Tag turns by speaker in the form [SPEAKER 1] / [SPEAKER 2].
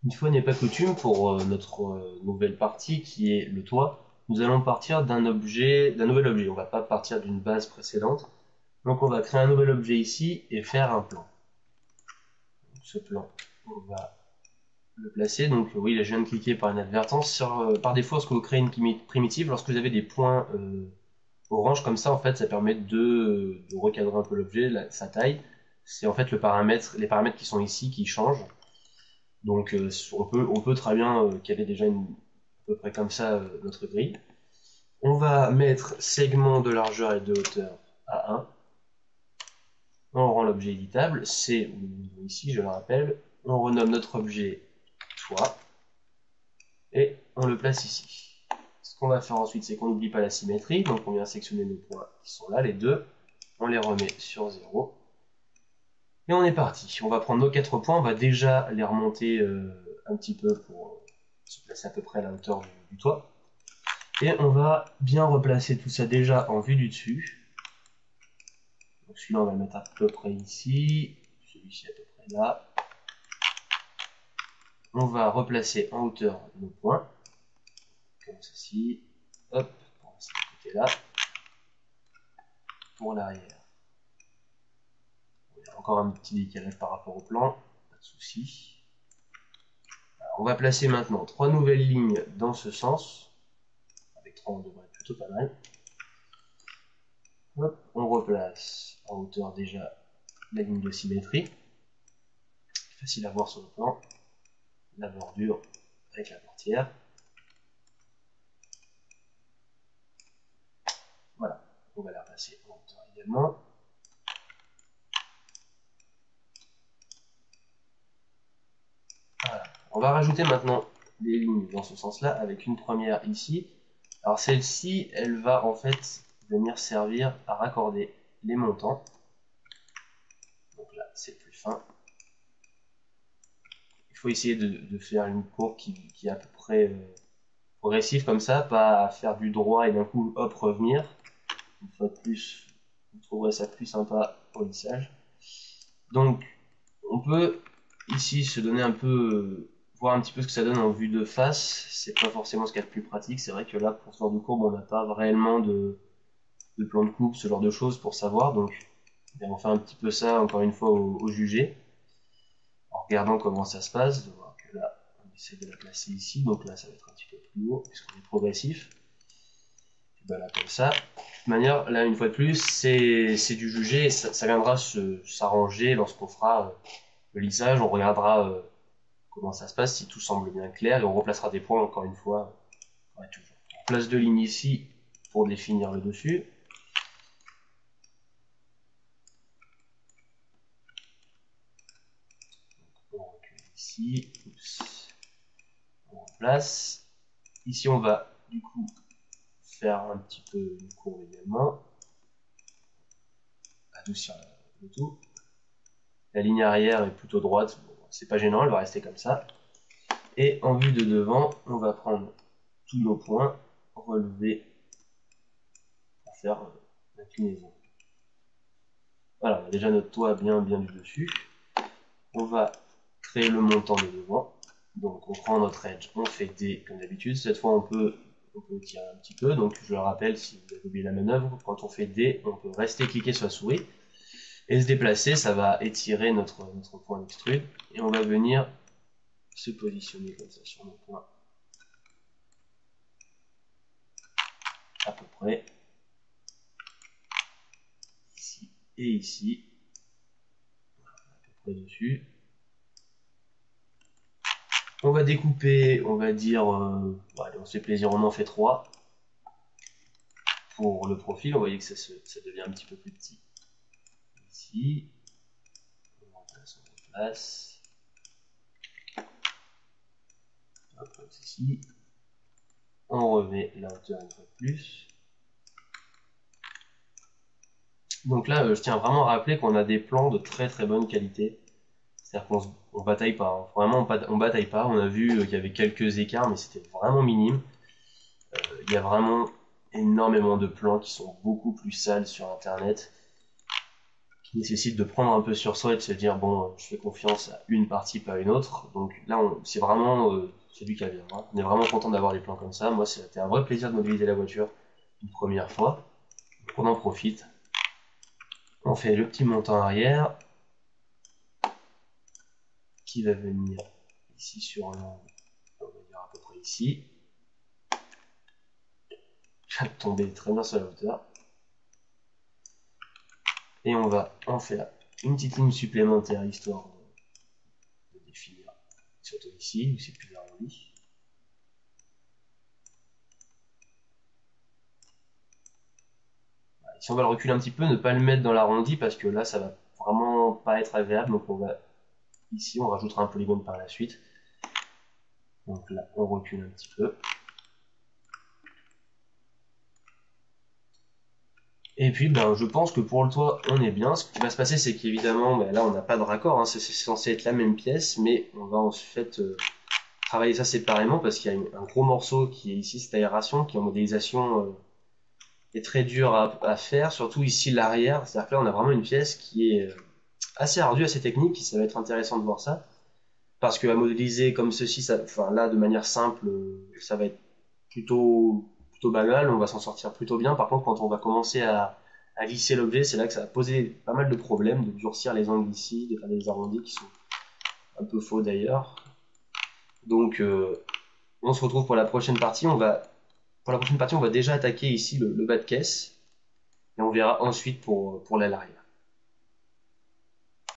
[SPEAKER 1] Une fois n'est pas coutume, pour notre nouvelle partie qui est le toit, nous allons partir d'un nouvel objet. On va pas partir d'une base précédente. Donc on va créer un nouvel objet ici et faire un plan. Donc, ce plan, on va le placer. Donc oui, là je viens de cliquer par inadvertance. Par défaut, lorsque vous créez une primitive, lorsque vous avez des points orange comme ça, en fait, ça permet de recadrer un peu l'objet, sa taille. C'est en fait les paramètres qui sont ici qui changent. Donc on peut très bien caler déjà à peu près comme ça notre grille. On va mettre segment de largeur et de hauteur à 1. On rend l'objet éditable. C'est le niveau ici, je le rappelle. On renomme notre objet toit. Et on le place ici. Ce qu'on va faire ensuite, c'est qu'on n'oublie pas la symétrie. Donc on vient sectionner nos points qui sont là, les deux. On les remet sur 0. Et on est parti. On va prendre nos 4 points. On va déjà les remonter un petit peu pour se placer à peu près à la hauteur du toit. Et on va bien replacer tout ça déjà en vue du dessus. Donc celui-là, on va le mettre à peu près ici. Celui-ci à peu près là. On va replacer en hauteur nos points. Comme ceci. Hop, pour ce côté-là. Pour l'arrière. Il y a encore un petit décalage par rapport au plan. Pas de souci. On va placer maintenant 3 nouvelles lignes dans ce sens. Avec 3, on devrait être plutôt pas mal. Hop, on replace en hauteur déjà la ligne de symétrie. Facile à voir sur le plan. La bordure avec la portière. Voilà, on va la passer en hauteur également. Voilà. On va rajouter maintenant des lignes dans ce sens-là avec une première ici. Alors celle-ci, elle va en fait venir servir à raccorder les montants. Donc là, c'est plus fin. Il faut essayer de faire une courbe qui est à peu près progressive comme ça, pas faire du droit et d'un coup, hop, revenir. Une fois de plus, vous trouverez ça plus sympa au lissage. Donc, on peut ici se donner un peu, voir un petit peu ce que ça donne en vue de face. C'est pas forcément ce qu'il y a de plus pratique. C'est vrai que là, pour ce genre de courbe, on n'a pas réellement de plan de coupe, ce genre de choses pour savoir. Donc, on fait un petit peu ça, encore une fois, au jugé. En regardant comment ça se passe, de voir que là, on essaie de la placer ici. Donc là, ça va être un petit peu plus haut, puisqu'on est progressif. Et ben là, comme ça. De toute manière, là, une fois de plus, c'est du jugé. Et ça viendra s'arranger lorsqu'on fera le lissage. On regardera comment ça se passe, si tout semble bien clair, et on replacera des points encore une fois. Ouais, toujours. On place 2 lignes ici pour définir le dessus. On recule ici, on replace. Ici on va du coup faire un petit peu une courbe également, adoucir le tout. La ligne arrière est plutôt droite, bon, c'est pas gênant, elle va rester comme ça. Et en vue de devant, on va prendre tous nos points, relever pour faire l'inclinaison. Voilà, on a déjà notre toit bien du dessus. On va créer le montant de devant. Donc on prend notre edge, on fait D comme d'habitude. Cette fois on peut tirer un petit peu. Donc je le rappelle, si vous avez oublié la manœuvre, quand on fait D, on peut rester cliquer sur la souris et se déplacer. Ça va étirer notre point d'extrude. Et on va venir se positionner comme ça sur nos points. À peu près. Ici et ici. À peu près dessus. On va découper, on va dire, allez, on se fait plaisir, on en fait 3. Pour le profil, vous voyez que ça devient un petit peu plus petit. Ici, on remplace. Hop, comme ceci. On remet la hauteur une fois de plus. Donc là, je tiens vraiment à rappeler qu'on a des plans de très bonne qualité. C'est-à-dire qu'on bataille pas, hein. Vraiment on bataille pas. On a vu qu'il y avait quelques écarts, mais c'était vraiment minime. Il y a vraiment énormément de plans qui sont beaucoup plus sales sur internet, qui nécessite de prendre un peu sur soi et de se dire bon, je fais confiance à une partie, pas à une autre. Donc là, c'est vraiment c'est lui qui a bien. Hein. On est vraiment content d'avoir des plans comme ça. Moi, c'était un vrai plaisir de modéliser la voiture une première fois. Donc, on en profite. On fait le petit montant arrière qui va venir ici sur l'angle, on va dire à peu près ici. Je vais tomber très bien sur la hauteur. Et on va en faire une petite ligne supplémentaire histoire de définir, surtout ici où c'est plus arrondi. Si on va le reculer un petit peu, ne pas le mettre dans l'arrondi parce que là ça va vraiment pas être agréable. Donc on va ici, on rajoutera un polygone par la suite. Donc là on recule un petit peu. Et puis ben, je pense que pour le toit on est bien. Ce qui va se passer c'est qu'évidemment ben, là on n'a pas de raccord, hein. C'est censé être la même pièce, mais on va en fait travailler ça séparément parce qu'il y a un gros morceau qui est ici, cette aération, qui en modélisation est très dur à faire, surtout ici l'arrière. C'est-à-dire que là on a vraiment une pièce qui est assez ardue, assez technique, ça va être intéressant de voir ça. Parce que à modéliser comme ceci, enfin là de manière simple, ça va être plutôt banal, on va s'en sortir plutôt bien. Par contre, quand on va commencer à lisser l'objet, c'est là que ça va poser pas mal de problèmes, de durcir les angles ici, de faire des arrondis qui sont un peu faux d'ailleurs. Donc on se retrouve pour la prochaine partie. Pour la prochaine partie, on va déjà attaquer ici le bas de caisse et on verra ensuite pour l'aile arrière.